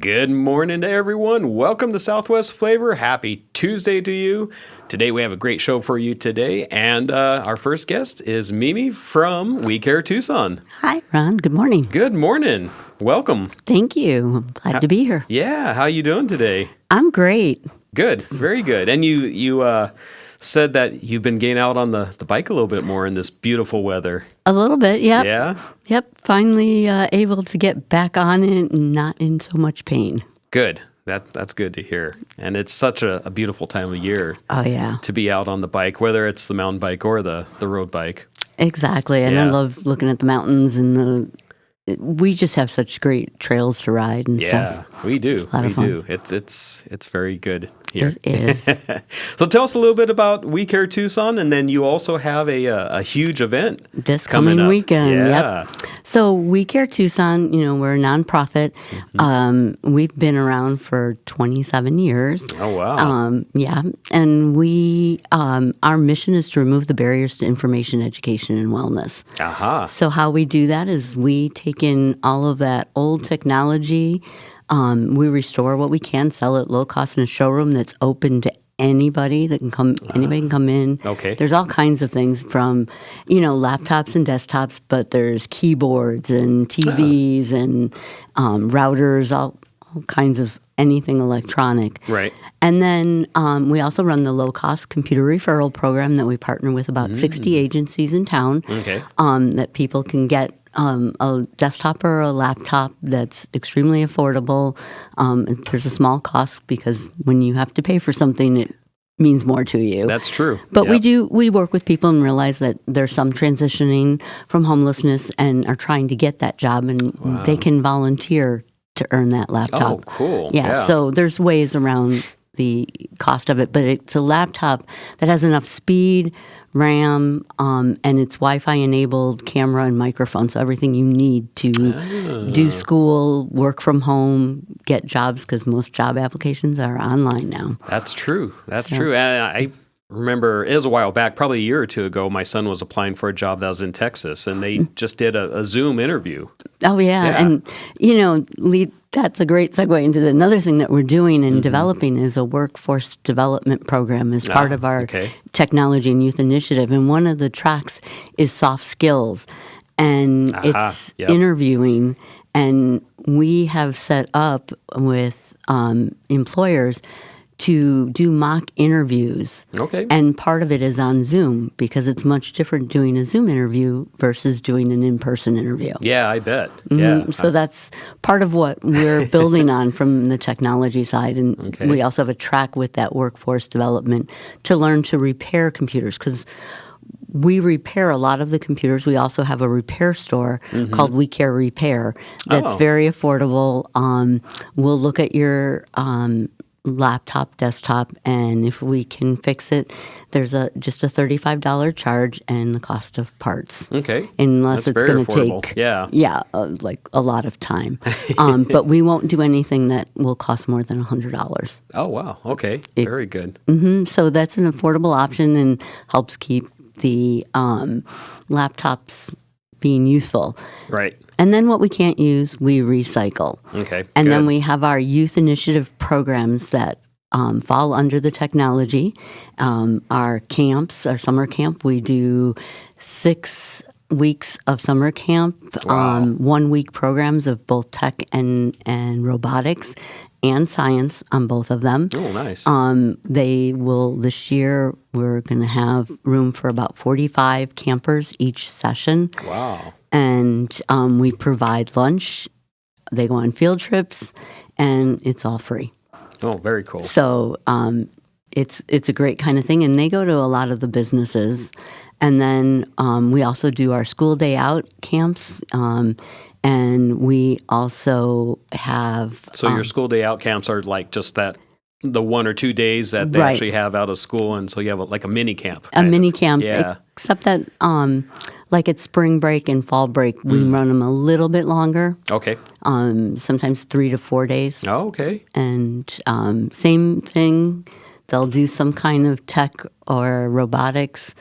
Good morning to everyone. Welcome to Southwest Flavor. Happy Tuesday to you. Today we have a great show for you today, and our first guest is Meme from We Care Tucson. Hi, Ron. Good morning. Good morning. Welcome. Thank you. I'm glad to be here. Yeah, how you doing today? I'm great. Good, very good. And you said that you've been getting out on the bike a little bit more in this beautiful weather. A little bit, yep. Yeah? Yep. Finally able to get back on it and not in so much pain. Good. That's good to hear. And it's such a beautiful time of year. Oh, yeah. To be out on the bike, whether it's the mountain bike or the road bike. Exactly. And I love looking at the mountains and we just have such great trails to ride and stuff. Yeah, we do. It's a lot of fun. It's very good here. It is. So tell us a little bit about We Care Tucson, and then you also have a huge event This coming coming up. weekend. Yeah. Yep. So We Care Tucson, we're a nonprofit. Mm-hmm. We've been around for 27 years. Oh, wow. Yeah. And we, our mission is to remove the barriers to information, education, and wellness. Aha. So how we do that is we take in all of that old technology. We restore what we can, sell it low cost in a showroom that's open to anybody that can come. Anybody can come in. Okay. There's all kinds of things from, laptops and desktops, but there's keyboards and TVs and routers, all kinds of anything electronic. Right. And then we also run the low-cost computer referral program that we partner with about 60 agencies in town. Okay. That people can get a desktop or a laptop that's extremely affordable. There's a small cost because when you have to pay for something, it means more to you. That's true. But Yep. we work with people and realize that there's some transitioning from homelessness and are trying to get that job, and they can volunteer to earn that laptop. Oh, cool. Yeah, so there's ways around the cost of it, but it's a laptop that has enough speed, RAM, and it's Wi-Fi enabled camera and microphone, so everything you need to do school, work from home, get jobs, because most job applications are online now. That's true. That's true. And I remember it was a while back, probably a year or two ago, my son was applying for a job that was in Texas, and they just did a Zoom interview. Oh, yeah. And, that's a great segue into another thing that we're doing and developing is a workforce development program as part of our technology and youth initiative. And one of the tracks is soft skills, and it's interviewing. And we have set up with employers to do mock interviews. Okay. And part of it is on Zoom because it's much different doing a Zoom interview versus doing an in-person interview. Yeah, I bet. Yeah. So that's part of what we're building on from the technology side. And we also have a track with that workforce development to learn to repair computers because we repair a lot of the computers. We also have a repair store called We Care Repair that's very affordable. We'll look at your laptop, desktop, and if we can fix it, there's just a $35 charge and the cost of parts. Okay. Unless That's it's going to affordable. take like a lot of time. But we won't do anything that will cost more than $100. Oh, wow. Okay. Very good. So that's an affordable option and helps keep the laptops being useful. Right. And then what we can't use, we recycle. Okay. And good. then we have our youth initiative programs that fall under the technology. Our camps, our summer camp, we do 6 weeks of summer camp, 1 week programs of both tech and robotics and science on both of them. Oh, nice. They will, this year, we're going to have room for about 45 campers each session. Wow. And we provide lunch. They go on field trips, and it's all free. Oh, very cool. So it's a great kind of thing. And they go to a lot of the businesses. And then we also do our school day out camps. And we also have... So your school day out camps are like just the 1 or 2 days that they actually have out of school, and so you have like a mini camp. A mini camp, yeah. Except that like at spring break and fall break, we run them a little bit longer. Okay. Sometimes 3 to 4 days. Oh, okay. And same thing, they'll do some kind of tech or robotics.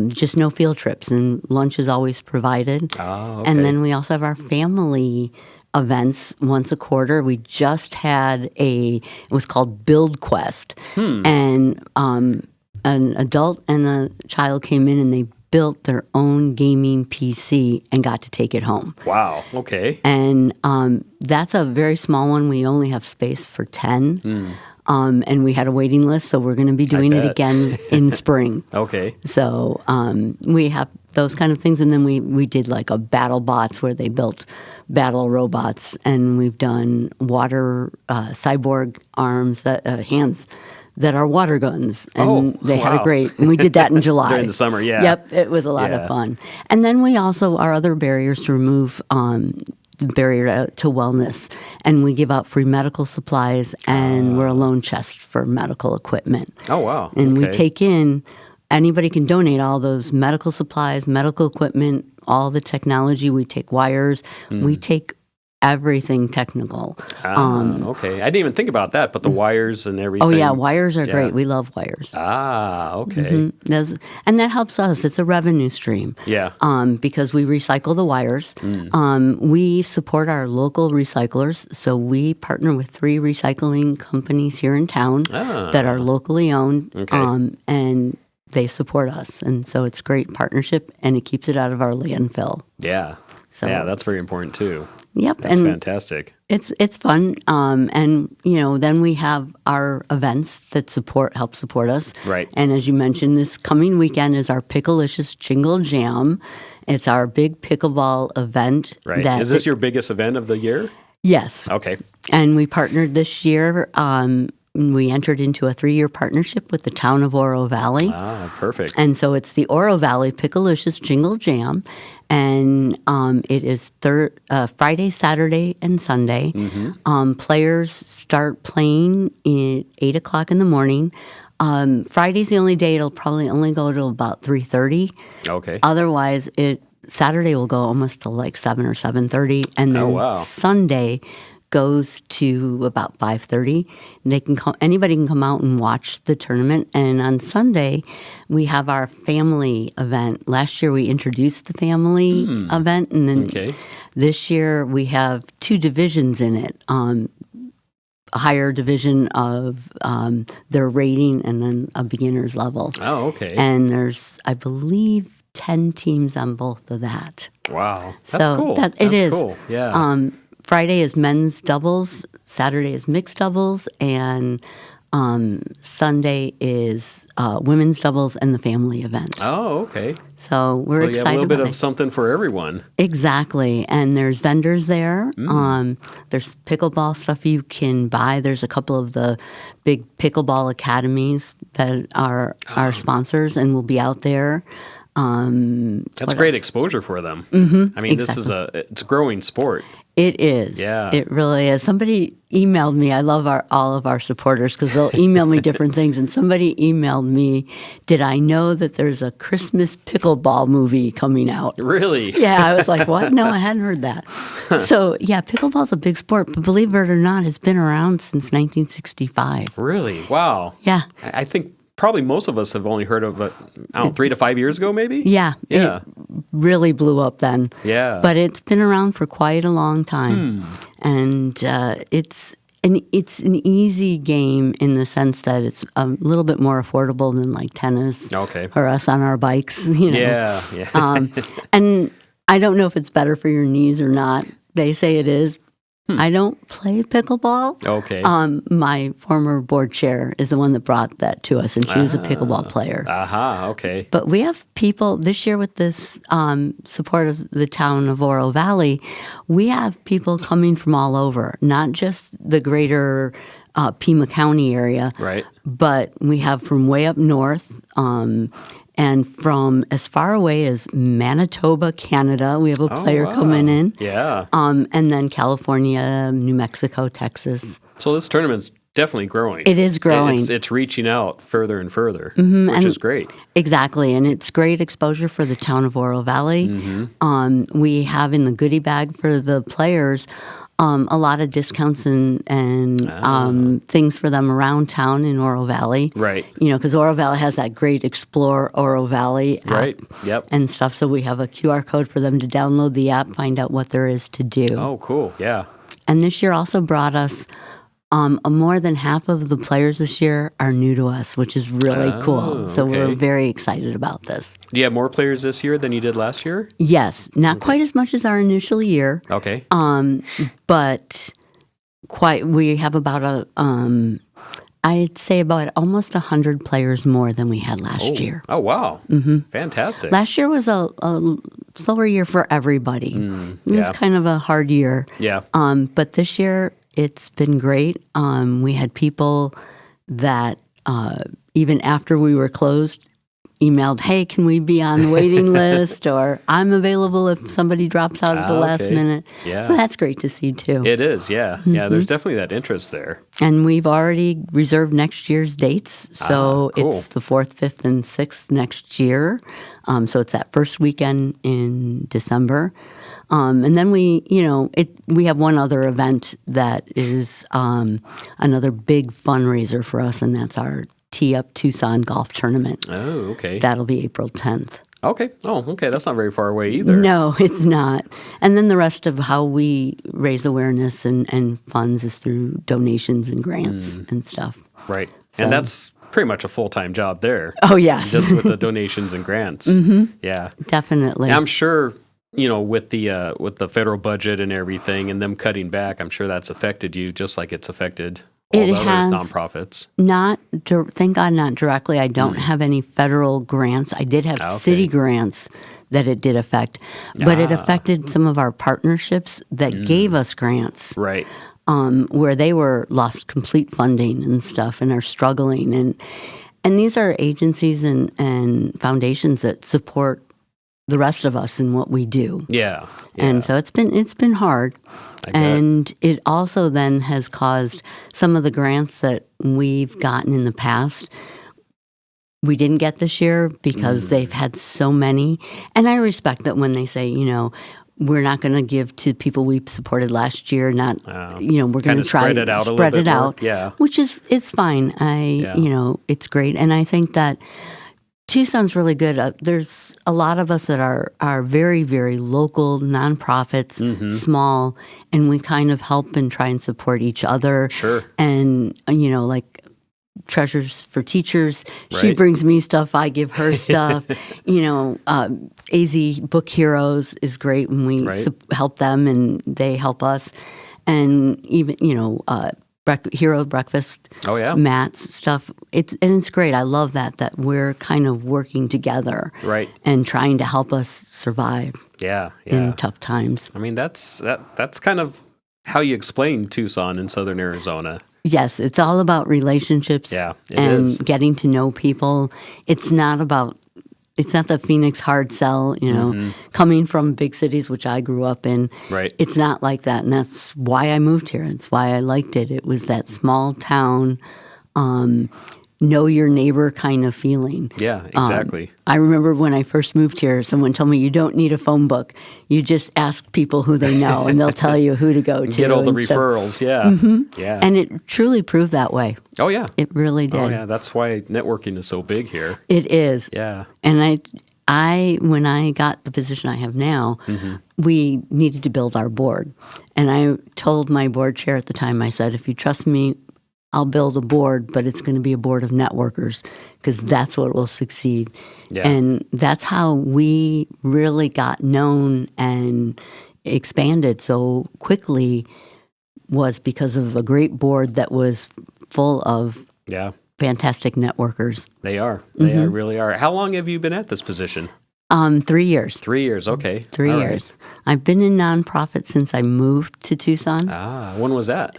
Just no field trips, and lunch is always provided. Oh, okay. And then we also have our family events once a quarter. We just had it was called Build Quest. And an adult and a child came in and they built their own gaming PC and got to take it home. Wow. Okay. And that's a very small one. We only have space for 10. And we had a waiting list, so we're going to be doing it again in spring. Okay. So we have those kind of things. And then we did like a battle bots where they built battle robots. And we've done water cyborg arms, hands that are water guns. And they had a great, and we did that in July. During the summer, yeah. Yep, it was a lot of fun. And then we also, our other barriers to remove the barrier to wellness. And we give out free medical supplies, and we're a loan chest for medical equipment. Oh, wow. And we take in, anybody can donate all those medical supplies, medical equipment, all the technology. We take wires. We take everything technical. Okay. I didn't even think about that, but the wires and everything. Oh, yeah. Wires are great. We love wires. Okay. And that helps us. It's a revenue stream. Yeah. Because we recycle the wires. We support our local recyclers. So we partner with 3 recycling companies here in town that are locally owned. Okay. And they support us. And so it's a great partnership, and it keeps it out of our landfill. Yeah. So, yeah, that's very important too. Yep. That's fantastic. It's fun. And, then we have our events that help support us. Right. And as you mentioned, this coming weekend is our Pickle-licious Jingle Jam. It's our big pickleball event. Right. Is this your biggest event of the year? Yes. Okay. And we partnered this year. We entered into a 3-year partnership with the town of Oro Valley. Perfect. And so it's the Oro Valley Pickle-licious Jingle Jam. And it is Friday, Saturday, and Sunday. Players start playing at 8 o'clock in the morning. Friday's the only day it'll probably only go to about 3:30. Okay. Otherwise, Saturday will go almost to like 7 or 7:30. And then Sunday goes to about 5:30. Anybody can come out and watch the tournament. And on Sunday, we have our family event. Last year, we introduced the family event, and then this year we have 2 divisions in it. A higher division of their rating, and then a beginner's level. Oh, okay. And there's, I believe, 10 teams on both of that. Wow, that's cool. That's cool. Yeah. Friday is men's doubles, Saturday is mixed doubles, and Sunday is women's doubles and the family event. Oh, okay. So we're excited about it. So you have a little bit of something for everyone. Exactly. And there's vendors there. There's pickleball stuff you can buy. There's a couple of the big pickleball academies that are our sponsors, and we'll be out there. That's great exposure for them. I mean, this is it's a growing sport. It is. Yeah. It really is. Somebody emailed me. I love all of our supporters because they'll email me different things. And somebody emailed me, did I know that there's a Christmas pickleball movie coming out? Really? Yeah. I was like, what? No, I hadn't heard that. So, yeah, pickleball's a big sport. But believe it or not, it's been around since 1965. Really? Wow. Yeah. I think probably most of us have only heard of it, 3 to 5 years ago, maybe? Yeah. It really blew up then. Yeah. But it's been around for quite a long time. And it's an easy game in the sense that it's a little bit more affordable than like tennis. Okay. Or us on our bikes, you know. Yeah. And I don't know if it's better for your knees or not. They say it is. I don't play pickleball. Okay. My former board chair is the one that brought that to us, and she was a pickleball player. Okay. But we have people this year with this support of the town of Oro Valley. We have people coming from all over, not just the greater Pima County area, right? But we have from way up north. And from as far away as Manitoba, Canada, we have a player coming in. Yeah. And then California, New Mexico, Texas. So this tournament's definitely growing. It is growing. It's reaching out further and further, which is great. Exactly. And it's great exposure for the town of Oro Valley. We have in the goodie bag for the players a lot of discounts and things for them around town in Oro Valley. Right. Because Oro Valley has that great Explore Oro Valley app Right. Yep. and stuff. So we have a QR code for them to download the app, find out what there is to do. Oh, cool. Yeah. And this year also brought us more than half of the players this year are new to us, which is really cool. So we're very excited about this. Do you have more players this year than you did last year? Yes, not quite as much as our initial year. Okay. But we have about I'd say about almost 100 players more than we had last year. Oh, wow. Mm-hmm. Fantastic. Last year was a slower year for everybody. It was kind of a hard year. Yeah. But this year, it's been great. We had people that even after we were closed, emailed, hey, can we be on the waiting list? Or I'm available if somebody drops out at the last minute. Yeah. So that's great to see, too. It is, yeah. Mm-hmm. Yeah, there's definitely that interest there. And we've already reserved next year's dates. So cool. It's the 4th, 5th, and 6th next year. So it's that first weekend in December. And then we have one other event that is another big fundraiser for us, and that's our Tee Up Tucson golf tournament. Oh, okay. That'll be April 10th. Okay. Oh, okay. That's not very far away either. No, it's not. And then the rest of how we raise awareness and funds is through donations and grants and stuff. Right. So. And that's pretty much a full-time job there. Oh, yes. Just with the donations and grants. Mm-hmm. Yeah. Definitely. And I'm sure, with the federal budget and everything and them cutting back, I'm sure that's affected you just like it's affected all the other nonprofits. Thank God, not directly. I don't have any federal grants. I did have city grants that it did affect, but it affected some of our partnerships that gave us grants. Right. Where they lost complete funding and stuff and are struggling. And these are agencies and foundations that support the rest of us in what we do. Yeah. And so it's been hard. And it also then has caused some of the grants that we've gotten in the past, we didn't get this year because they've had so many. And I respect that when they say, we're not going to give to people we supported last year. We're going to try to spread it out. Yeah. Which it's fine. It's great. And I think that Tucson's really good. There's a lot of us that are very, very local nonprofits, small, and we kind of help and try and support each other. Sure. And, like Treasures for Teachers, she brings me stuff, I give her stuff. AZ Book Heroes is great when we help them and they help us. And even, Hero Breakfast, Matt's stuff. It's great. I love that we're kind of working together, and trying to help us survive. In tough times. I mean, that's kind of how you explain Tucson in Southern Arizona. Yes, it's all about relationships. Yeah, it and is. Getting to know people. It's not the Phoenix hard sell, coming from big cities, which I grew up in. Right. It's not like that. And that's why I moved here. It's why I liked it. It was that small town, know your neighbor kind of feeling. Yeah, exactly. I remember when I first moved here, someone told me you don't need a phone book. You just ask people who they know and they'll tell you who to go to. Get all the referrals, yeah. Mm-hmm. Yeah. And it truly proved that way. Oh, yeah. It really did. Oh, yeah. That's why networking is so big here. It is. Yeah. And when I got the position I have now, we needed to build our board. And I told my board chair at the time, I said, if you trust me, I'll build a board, but it's going to be a board of networkers because that's what will succeed. Yeah. And that's how we really got known and expanded so quickly was because of a great board that was full of fantastic networkers. They are. They really are. How long have you been at this position? 3 years. 3 years, okay. 3 years. Right. I've been in nonprofit since I moved to Tucson. When was that?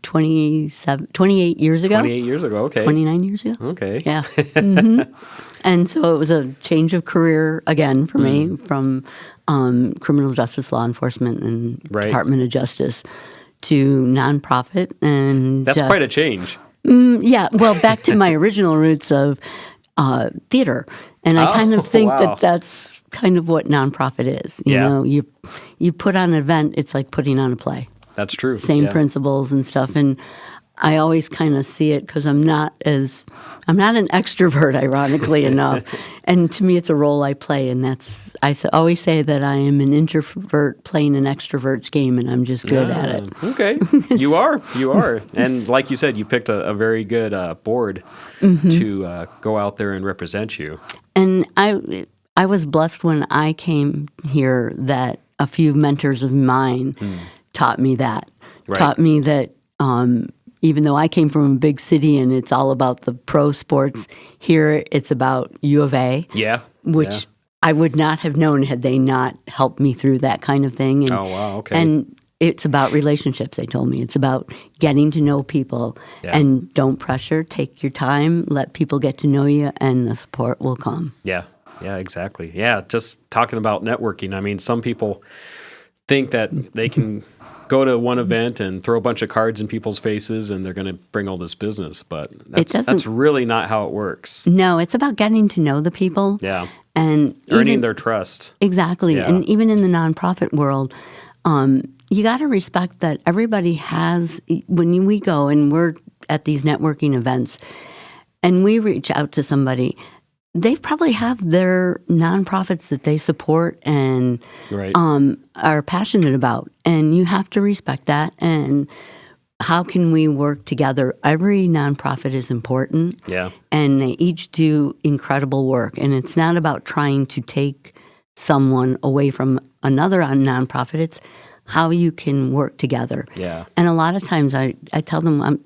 28 years ago. 28 years ago, okay. 29 years ago. Okay. Yeah. And so it was a change of career again for me from criminal justice, law enforcement, and Department of Justice to nonprofit. And that's quite a change. Yeah. Well, back to my original roots of theater. And I kind of think that's kind of what nonprofit is. You know, you put on an event, it's like putting on a play. That's true. Same principles and stuff. And I always kind of see it because I'm not an extrovert, ironically enough. And to me, it's a role I play. And always say that I am an introvert playing an extrovert's game, and I'm just good at it. Okay. You are. And like you said, you picked a very good board to go out there and represent you. And I was blessed when I came here that a few mentors of mine taught me that. Right. Taught me that even though I came from a big city and it's all about the pro sports, here it's about U of A. Yeah. Which I would not have known had they not helped me through that kind of thing. And, oh, wow. Okay. And it's about relationships, they told me. It's about getting to know people. And don't pressure. Take your time. Let people get to know you, and the support will come. Yeah. Yeah, exactly. Yeah, just talking about networking. I mean, some people think that they can go to one event and throw a bunch of cards in people's faces and they're going to bring all this business, but that's really not how it works. No, it's about getting to know the people. Yeah. And earning their trust. Exactly. Yeah. And even in the nonprofit world, you got to respect that everybody has, when we go and we're at these networking events and we reach out to somebody, they probably have their nonprofits that they support and are passionate about. And you have to respect that. And how can we work together? Every nonprofit is important. Yeah. And they each do incredible work. And it's not about trying to take someone away from another nonprofit. It's how you can work together. Yeah. And a lot of times I tell them,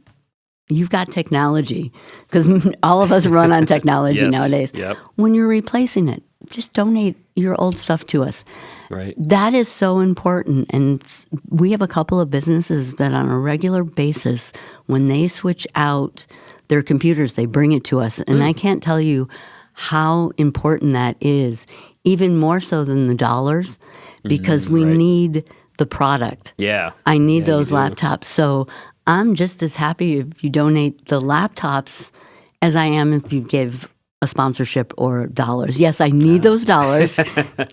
you've got technology, because all of us run on technology nowadays. Yep. When you're replacing it, just donate your old stuff to us. Right. That is so important. And we have a couple of businesses that on a regular basis, when they switch out their computers, they bring it to us. And I can't tell you how important that is, even more so than the dollars, because we need the product. Yeah. I need those laptops. So I'm just as happy if you donate the laptops as I am if you give a sponsorship or dollars. Yes, I need those dollars,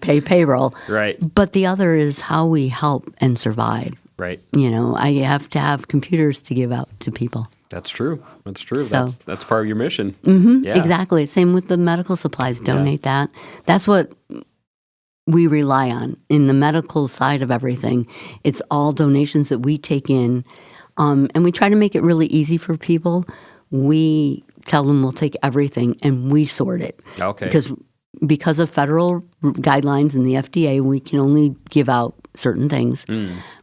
pay payroll. Right. But the other is how we help and survive. Right. You know, I have to have computers to give out to people. That's true. That's true. So, that's part of your mission. Yeah. Exactly. Same with the medical supplies. Donate that. That's what we rely on in the medical side of everything. It's all donations that we take in. And we try to make it really easy for people. We tell them we'll take everything and we sort it. Okay. Because of federal guidelines and the FDA, we can only give out certain things.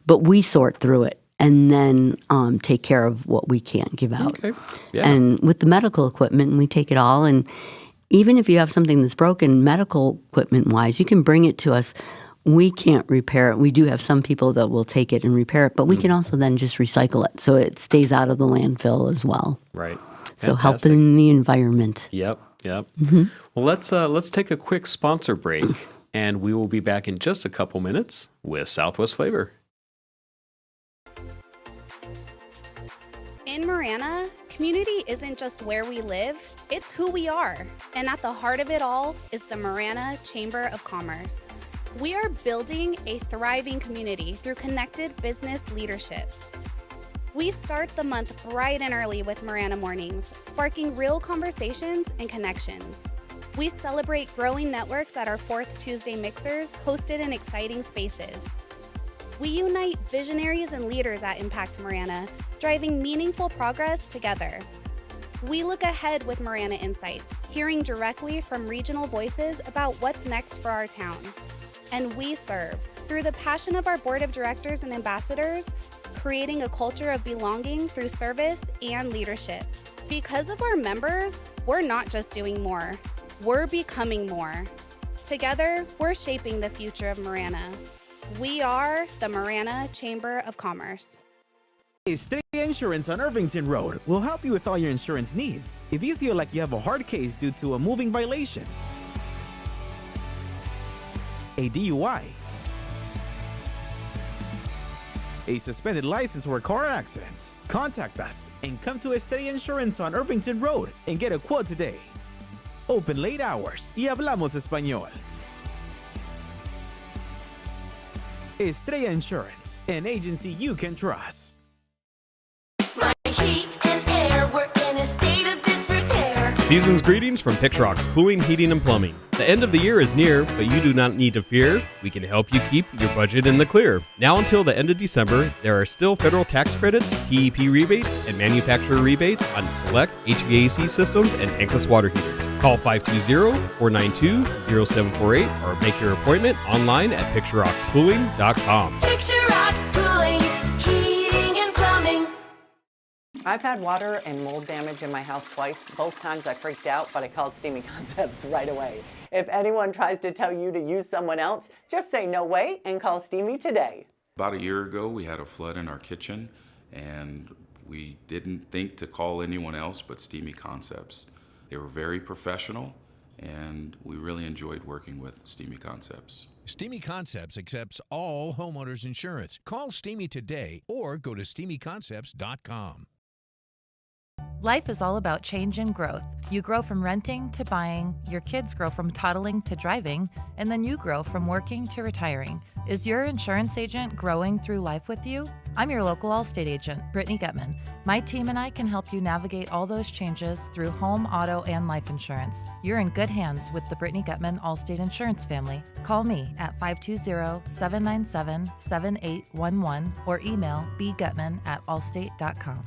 But we sort through it and then take care of what we can't give out. Okay. Yeah. And with the medical equipment, we take it all. And even if you have something that's broken, medical equipment-wise, you can bring it to us. We can't repair it. We do have some people that will take it and repair it, but we can also then just recycle it so it stays out of the landfill as well. Right. So helping the environment. Yep. Well, let's take a quick sponsor break, and we will be back in just a couple minutes with Southwest Flavor. In Marana, community isn't just where we live, it's who we are. And at the heart of it all is the Marana Chamber of Commerce. We are building a thriving community through connected business leadership. We start the month bright and early with Marana Mornings, sparking real conversations and connections. We celebrate growing networks at our 4th Tuesday mixers, hosted in exciting spaces. We unite visionaries and leaders at Impact Marana, driving meaningful progress together. We look ahead with Marana Insights, hearing directly from regional voices about what's next for our town. And we serve, through the passion of our board of directors and ambassadors, creating a culture of belonging through service and leadership. Because of our members, we're not just doing more, we're becoming more. Together, we're shaping the future of Marana. We are the Marana Chamber of Commerce. Estrella Insurance on Irvington Road will help you with all your insurance needs. If you feel like you have a hard case due to a moving violation, a DUI, a suspended license or a car accident, contact us and come to Estrella Insurance on Irvington Road and get a quote today. Open late hours y hablamos español. Estrella Insurance, an agency you can trust. My heat and air were in a state of disrepair. Season's greetings from Picture-Rock's Cooling, Heating, and Plumbing. The end of the year is near, but you do not need to fear. We can help you keep your budget in the clear. Now until the end of December, there are still federal tax credits, TEP rebates, and manufacturer rebates on select HVAC systems and tankless water heaters. Call 520-492-0748 or make your appointment online at picturerockscooling.com. Picture Rocks Cooling, Heating, and Plumbing. I've had water and mold damage in my house twice. Both times I freaked out, but I called Steamy Concepts right away. If anyone tries to tell you to use someone else, just say no way and call Steamy today. About a year ago, we had a flood in our kitchen, and we didn't think to call anyone else but Steamy Concepts. They were very professional, and we really enjoyed working with Steamy Concepts. Steamy Concepts accepts all homeowners insurance. Call Steamy today or go to steamyconcepts.com. Life is all about change and growth. You grow from renting to buying, your kids grow from toddling to driving, and then you grow from working to retiring. Is your insurance agent growing through life with you? I'm your local Allstate agent, Brittany Gutman. My team and I can help you navigate all those changes through home, auto, and life insurance. You're in good hands with the Brittany Gutman Allstate Insurance family. Call me at 520-797-7811 or email bgutman@allstate.com.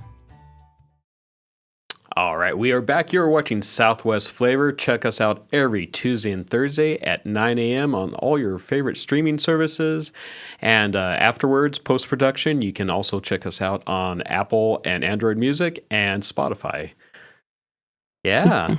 All right, we are back. You're watching Southwest Flavor. Check us out every Tuesday and Thursday at 9 a.m. on all your favorite streaming services. And afterwards, post-production, you can also check us out on Apple and Android Music and Spotify. Yeah.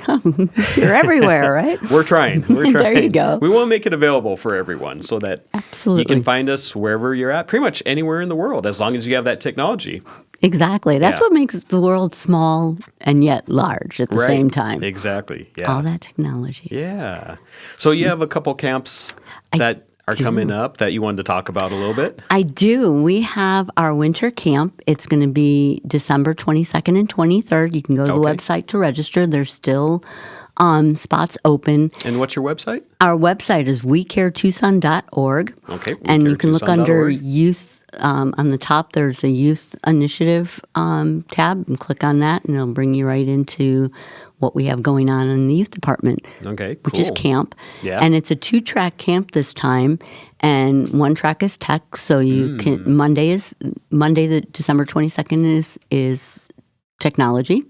You're everywhere, right? We're trying. We're trying. There you go. We want to make it available for everyone so that Absolutely. you can find us wherever you're at, pretty much anywhere in the world, as long as you have that technology. Exactly. That's Yeah. what makes the world small and yet large at the Right. same time. Exactly. Yeah. All that technology. Yeah. So you have a couple camps that are coming up that you wanted to talk about a little bit? I do. We have our winter camp. It's going to be December 22nd and 23rd. You can go to the website to register. There's still spots open. And what's your website? Our website is wecaretucson.org. Okay. And you can look under wecaretucson.org. youth. On the top, there's a youth initiative tab, and click on that, and it'll bring you right into what we have going on in the youth department. Okay, Which is cool. camp. Yeah. And it's a 2-track camp this time, and one track is tech. So you can Monday, the December 22nd is technology,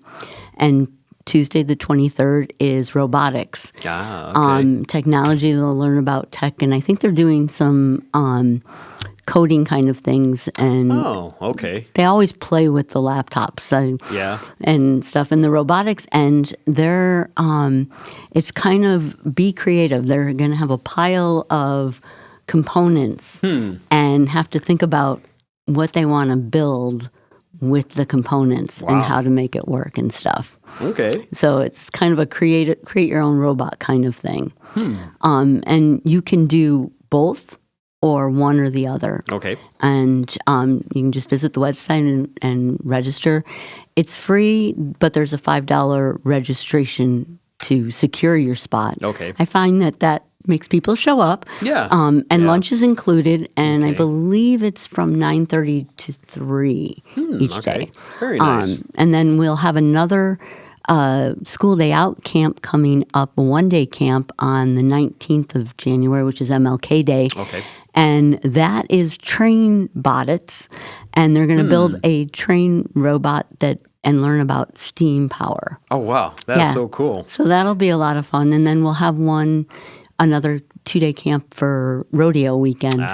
and Tuesday the 23rd is robotics. Okay. Technology, they'll learn about tech, and I think they're doing some coding kind of things, and okay. they always play with the laptops and stuff. And the robotics end, they're it's kind of be creative. They're going to have a pile of components and have to think about what they want to build with the components and how to make it work and stuff. Okay. So it's kind of a create your own robot kind of thing. And you can do both or one or the other. Okay. And you can just visit the website and register. It's free, but there's a $5 registration to secure your spot. Okay. I find that makes people show up. Yeah. And lunch is included, and I believe it's from 9:30 to 3 each day. Very nice. And then we'll have another school day out camp coming up, a one-day camp on the 19th of January, which is MLK Day. Okay. And that is train bots, and they're going to build a train robot and learn about steam power. Oh, wow. That's so cool. So that'll be a lot of fun. And then we'll have another 2-day camp for rodeo weekend.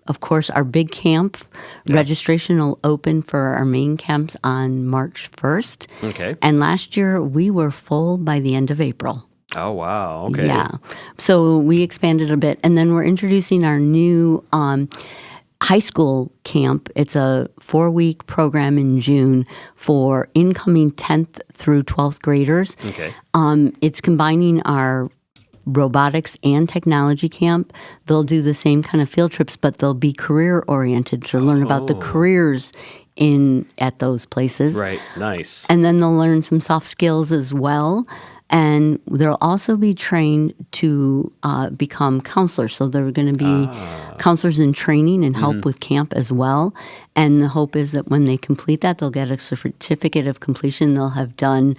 Of course, our big camp registration will open for our main camps on March 1st. Okay. And last year, we were full by the end of April. Oh, wow. Okay. Yeah. So we expanded a bit. And then we're introducing our new high school camp. It's a 4-week program in June for incoming 10th through 12th graders. Okay. It's combining our robotics and technology camp. They'll do the same kind of field trips, but they'll be career oriented to learn about the careers at those places. Right. Nice. And then they'll learn some soft skills as well. And they'll also be trained to become counselors. So they're going to be counselors in training and help with camp as well. And the hope is that when they complete that, they'll get a certificate of completion. They'll have done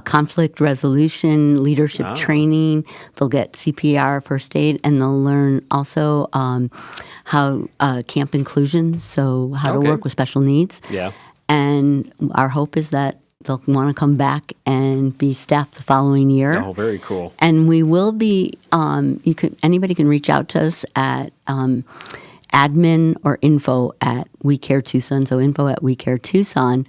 conflict resolution, leadership training. They'll get CPR, first aid, and they'll learn also how camp inclusion, so how to work with special needs. Yeah. And our hope is that they'll want to come back and be staff the following year. Oh, very cool. And we will be, anybody can reach out to us at admin or info at We Care Tucson, so info at We Care Tucson,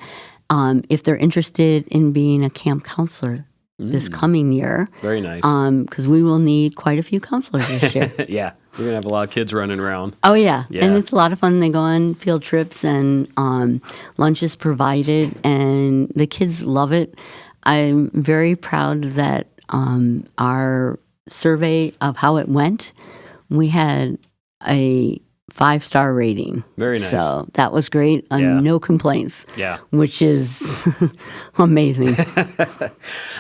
if they're interested in being a camp counselor this coming year. Very nice. Because we will need quite a few counselors this year. Yeah. We're going to have a lot of kids running around. Oh, yeah. And it's a lot of fun. They go on field trips and lunch is provided, and the kids love it. I'm very proud that our survey of how it went, we had a 5-star rating. Very nice. So that was great. No complaints. Yeah. Which is amazing.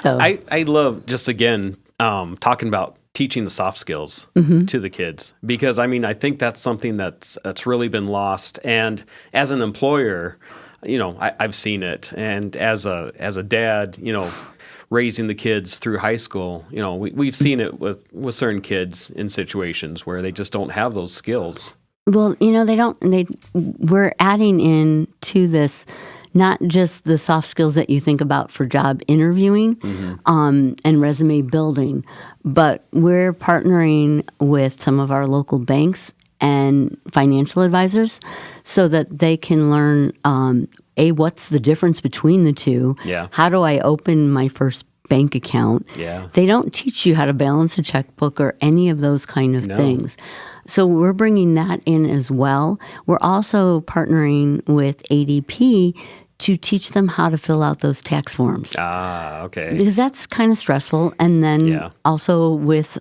So I love, just again, talking about teaching the soft skills to the kids, because I think that's something that's really been lost. And as an employer, I've seen it, and as a dad, raising the kids through high school, we've seen it with certain kids in situations where they just don't have those skills. Well, we're adding in to this not just the soft skills that you think about for job interviewing and resume building, but we're partnering with some of our local banks and financial advisors so that they can learn, what's the difference between the two? Yeah. How do I open my first bank account? Yeah. They don't teach you how to balance a checkbook or any of those kind of things. So we're bringing that in as well. We're also partnering with ADP to teach them how to fill out those tax forms. Okay. Because that's kind of stressful. And then also with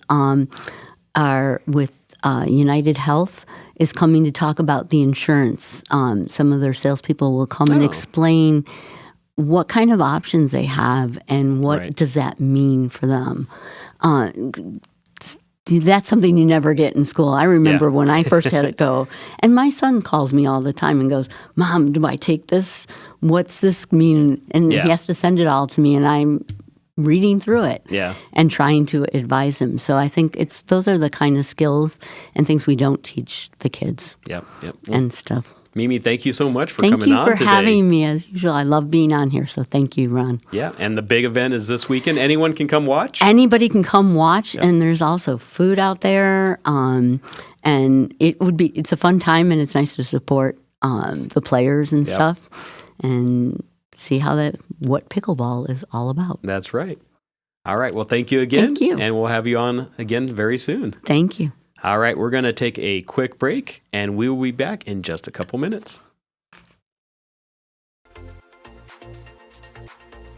United Health is coming to talk about the insurance. Some of their salespeople will come and explain what kind of options they have and what does that mean for them. That's something you never get in school. I remember when I first had it go, and my son calls me all the time and goes, "Mom, do I take this? What's this mean?" And he has to send it all to me, and I'm reading through it and trying to advise him. So I think those are the kind of skills and things we don't teach the kids and stuff. Mimi, thank you so much for coming on today. Thank you for having me, as usual. I love being on here, so thank you, Ron. Yeah, and the big event is this weekend. Anyone can come watch? Anybody can come watch, and there's also food out there, and it's a fun time, and it's nice to support the players and stuff, and see what pickleball is all about. That's right. All right, well, thank you again. Thank you. And we'll have you on again very soon. Thank you. All right, we're going to take a quick break, and we will be back in just a couple minutes.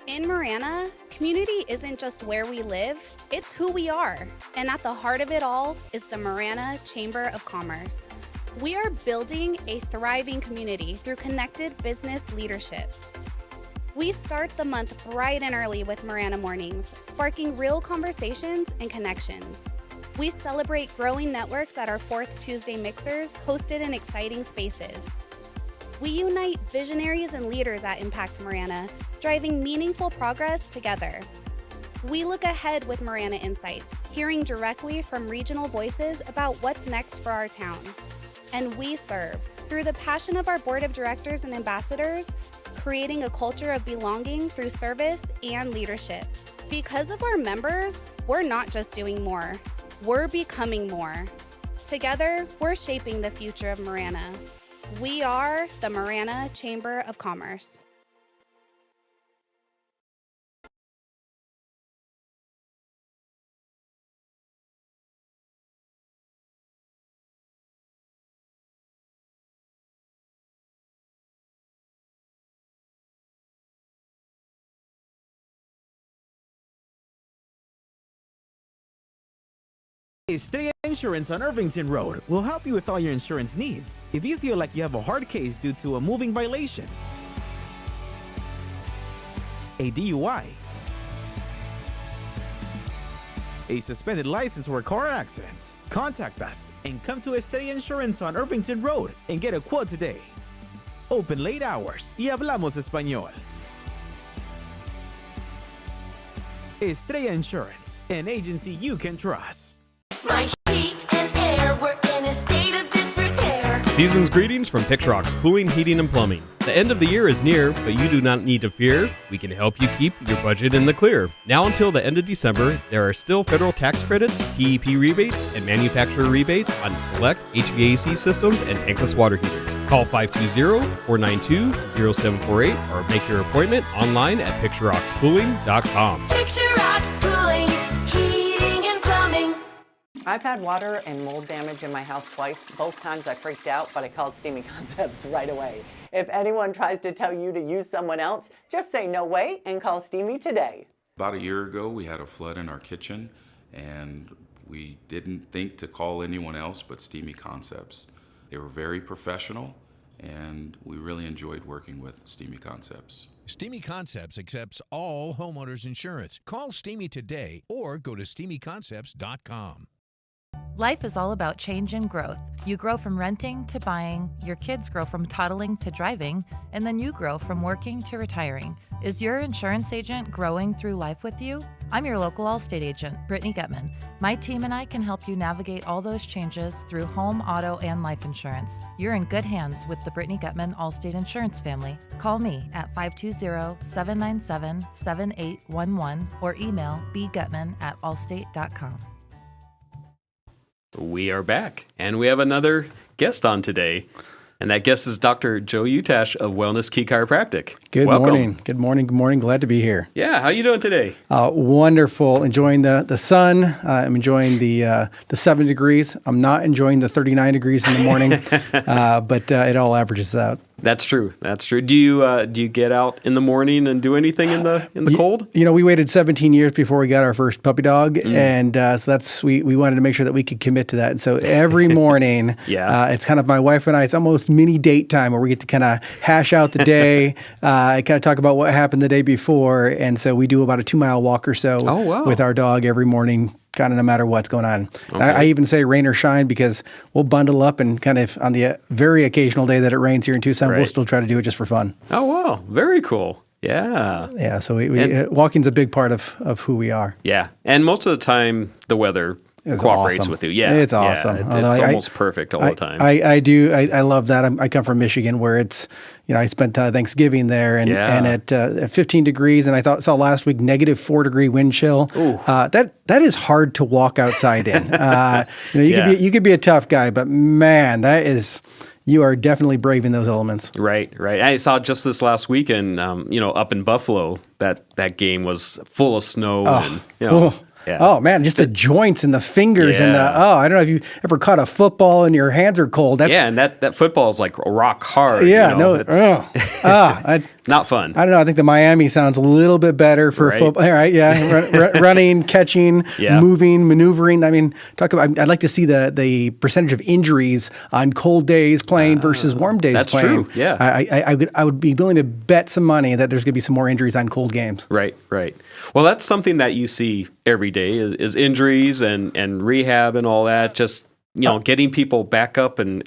In Marana, community isn't just where we live, it's who we are. And at the heart of it all is the Marana Chamber of Commerce. We are building a thriving community through connected business leadership. We start the month bright and early with Marana Mornings, sparking real conversations and connections. We celebrate growing networks at our 4th Tuesday Mixers, hosted in exciting spaces. We unite visionaries and leaders at Impact Marana, driving meaningful progress together. We look ahead with Marana Insights, hearing directly from regional voices about what's next for our town. And we serve, through the passion of our board of directors and ambassadors, creating a culture of belonging through service and leadership. Because of our members, we're not just doing more. We're becoming more. Together, we're shaping the future of Marana. We are the Marana Chamber of Commerce. Estrella Insurance on Irvington Road will help you with all your insurance needs. If you feel like you have a hard case due to a moving violation, a DUI, a suspended license, or car accident. Contact us and come to Estrella Insurance on Irvington Road and get a quote today. Open late hours y hablamos español. Estrella Insurance, an agency you can trust. My heat and air, we're in a state of disrepair. Season's greetings from Pixrox Cooling, Heating, and Plumbing. The end of the year is near, but you do not need to fear. We can help you keep your budget in the clear. Now until the end of December, there are still federal tax credits, TEP rebates, and manufacturer rebates on select HVAC systems and tankless water heaters. Call 520-492-0748 or make your appointment online at pictureroxcooling.com. Picture Rocks Cooling, Heating and Plumbing. I've had water and mold damage in my house twice. Both times I freaked out, but I called Steamy Concepts right away. If anyone tries to tell you to use someone else, just say no way and call Steamy today. About a year ago, we had a flood in our kitchen, and we didn't think to call anyone else but Steamy Concepts. They were very professional, and we really enjoyed working with Steamy Concepts. Steamy Concepts accepts all homeowners insurance. Call Steamy today or go to steamyconcepts.com. Life is all about change and growth. You grow from renting to buying, your kids grow from toddling to driving, and then you grow from working to retiring. Is your insurance agent growing through life with you? I'm your local Allstate agent, Brittany Gutman. My team and I can help you navigate all those changes through home, auto, and life insurance. You're in good hands with the Brittany Gutman Allstate Insurance family. Call me at 520-797-7811 or email bgutman@allstate.com. We are back, and we have another guest on today, and that guest is Dr. Joe Utash of Wellness Key Chiropractic. Good Welcome. morning. Good morning. Good morning. Glad to be here. Yeah, how you doing today? Wonderful. Enjoying the sun. I'm enjoying the 7 degrees. I'm not enjoying the 39 degrees in the morning, but it all averages out. That's true. That's true. Do you get out in the morning and do anything in the cold? You know, we waited 17 years before we got our first puppy dog, and so we wanted to make sure that we could commit to that. And so every morning, it's kind of my wife and I. It's almost mini date time where we get to kind of hash out the day, kind of talk about what happened the day before, and so we do about a 2-mile walk or so with our dog every morning. Kind of no matter what's going on. Okay. I even say rain or shine because we'll bundle up and kind of on the very occasional day that it rains here in Tucson, we'll still try to do it just for fun. Oh, wow. Very cool. Yeah. Yeah. So walking's a big part of who we are. Yeah. And most of the time, the weather cooperates with you. Yeah. It's awesome. Yeah, it's almost perfect all the time. I do. I love that. I come from Michigan where it's, I spent Thanksgiving there and at 15 degrees, and I saw last week -4 degree wind chill. That is hard to walk outside in. You could be a tough guy, but man, you are definitely brave in those elements. Right. I saw just this last weekend, up in Buffalo, that game was full of snow. Yeah. Oh man, just the joints and the fingers and I don't know if you ever caught a football and your hands are cold. And that football is like rock hard. Yeah, not fun. I don't know. I think the Miami sounds a little bit better for football. All right, running, catching, moving, maneuvering. I mean, I'd like to see the percentage of injuries on cold days playing versus warm days playing. That's true. Yeah, I would be willing to bet some money that there's going to be some more injuries on cold games. Right. Well, that's something that you see every day is injuries and rehab and all that. Just getting people back up and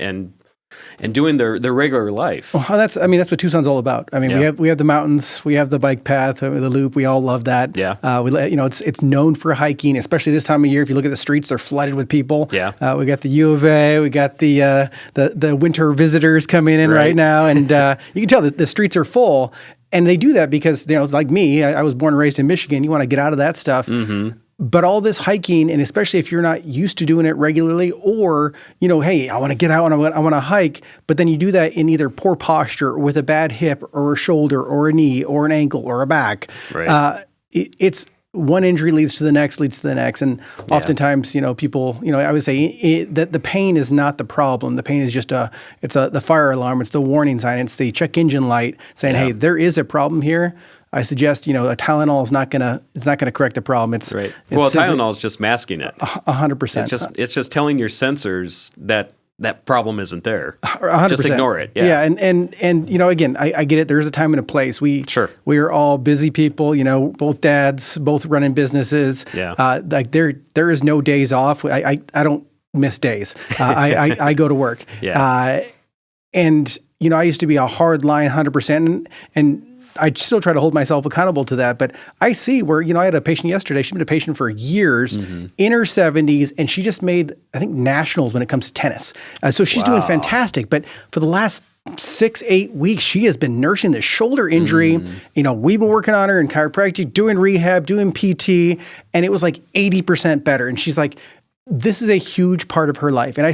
doing their regular life. Well, that's what Tucson's all about. I mean, we have the mountains, we have the bike path, the loop. We all love that. Yeah. It's known for hiking, especially this time of year. If you look at the streets, they're flooded with people. Yeah. We got the U of A, we got the winter visitors coming in right now, and you can tell that the streets are full. And they do that because, like me, I was born and raised in Michigan. You want to get out of that stuff. Mm-hmm. But all this hiking, and especially if you're not used to doing it regularly, or, hey, I want to get out and I want to hike, but then you do that in either poor posture or with a bad hip or a shoulder or a knee or an ankle or a back. Right. It's one injury leads to the next. And oftentimes, people, I would say that the pain is not the problem. The pain is just the fire alarm. It's the warning sign. It's the check engine light saying, hey, there is a problem here. I suggest, a Tylenol is not gonna correct the problem. It's Tylenol is just masking it. 100%. It's just telling your sensors that that problem isn't there. 100%. Just ignore it. Yeah. And again, I get it. There's a time and a place. We are all busy people, both dads, both running businesses. Yeah. Like there is no days off. I don't miss days. I go to work. Yeah. And I used to be a hard line 100%. And I still try to hold myself accountable to that. But I see where, I had a patient yesterday. She's been a patient for years, in her 70s, and she just made, I think, nationals when it comes to tennis. So she's doing fantastic. But for the last 6-8 weeks, she has been nursing this shoulder injury. We've been working on her in chiropractic, doing rehab, doing PT, and it was like 80% better. And she's like, this is a huge part of her life. And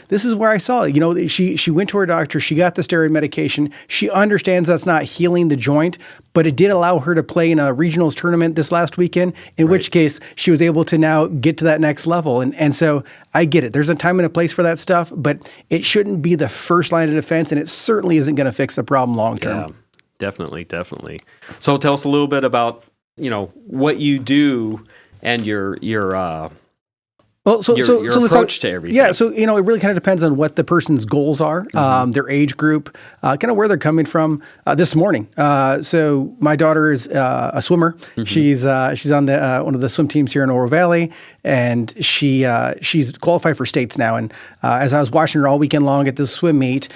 this is where I saw it. She went to her doctor, she got the steroid medication. She understands that's not healing the joint, but it did allow her to play in a regionals tournament this last weekend, in which case she was able to now get to that next level. And so I get it. There's a time and a place for that stuff, but it shouldn't be the first line of defense, and it certainly isn't going to fix the problem long term. Yeah, definitely. So tell us a little bit about, what you do and your approach to everything. Yeah, so it really kind of depends on what the person's goals are, their age group, kind of where they're coming from. This morning, so my daughter is a swimmer. She's on the one of the swim teams here in Oro Valley, and she's qualified for states now. And as I was watching her all weekend long at this swim meet,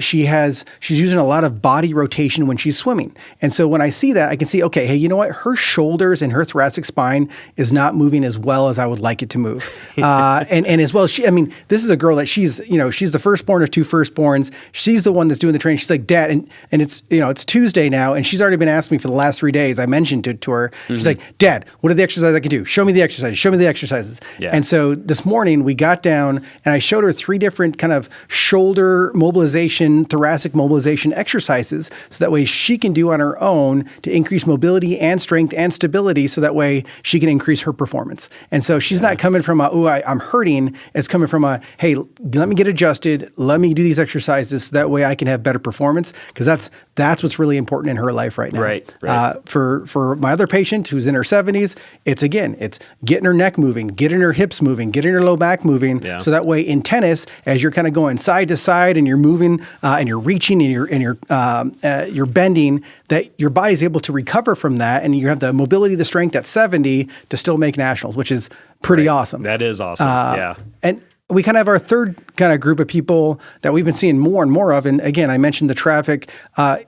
she's using a lot of body rotation when she's swimming. And so when I see that, I can see, okay, hey, you know what? Her shoulders and her thoracic spine is not moving as well as I would like it to move. And as well, this is a girl that she's the firstborn of two firstborns. She's the one that's doing the training. She's like, Dad, and it's Tuesday now, and she's already been asking me for the last 3 days. I mentioned it to her. She's like, Dad, what are the exercises I can do? Show me the exercises. Yeah. And so this morning we got down and I showed her 3 different kind of shoulder mobilization, thoracic mobilization exercises, so that way she can do on her own to increase mobility and strength and stability, so that way she can increase her performance. And so she's not coming from I'm hurting. It's coming from hey, let me get adjusted. Let me do these exercises so that way I can have better performance, because that's what's really important in her life right now. Right. For my other patient who's in her 70s, it's getting her neck moving, getting her hips moving, getting her low back moving. Yeah. So that way in tennis, as you're kind of going side to side and you're moving and you're reaching and you're bending, that your body's able to recover from that, and you have the mobility, the strength at 70 to still make nationals, which is pretty awesome. That is awesome. Yeah. And we kind of have our third kind of group of people that we've been seeing more and more of. And again, I mentioned the traffic,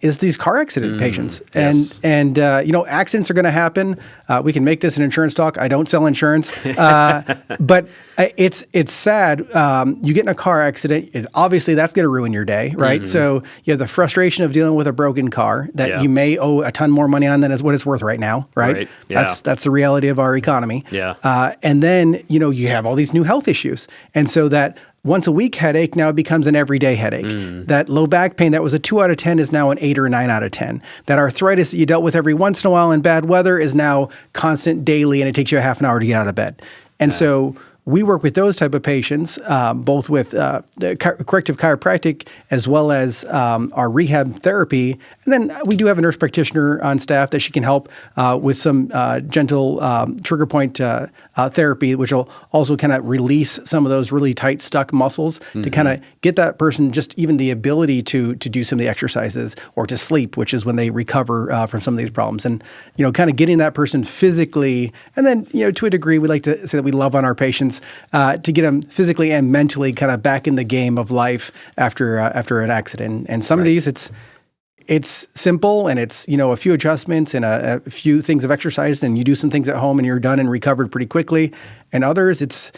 is these car accident patients. Yes. And accidents are going to happen. We can make this an insurance talk. I don't sell insurance. But it's sad. You get in a car accident, obviously that's going to ruin your day, right? So you have the frustration of dealing with a broken car that you may owe a ton more money on than is what it's worth right now, right? Yeah. That's the reality of our economy. Yeah. And then, you have all these new health issues. And so that once a week headache now becomes an everyday headache. That low back pain that was a 2 out of 10 is now an 8 or 9 out of 10. That arthritis that you dealt with every once in a while in bad weather is now constant daily, and it takes you a half an hour to get out of bed. And so we work with those type of patients, both with the corrective chiropractic as well as our rehab therapy. And then we do have a nurse practitioner on staff that she can help with some gentle trigger point therapy, which will also kind of release some of those really tight, stuck muscles to kind of get that person just even the ability to do some of the exercises or to sleep, which is when they recover from some of these problems. And, kind of getting that person physically, and then, to a degree, we like to say that we love on our patients to get them physically and mentally kind of back in the game of life after an accident. And some of these, it's simple, and it's, a few adjustments and a few things of exercise, and you do some things at home and you're done and recovered pretty quickly. And others, it's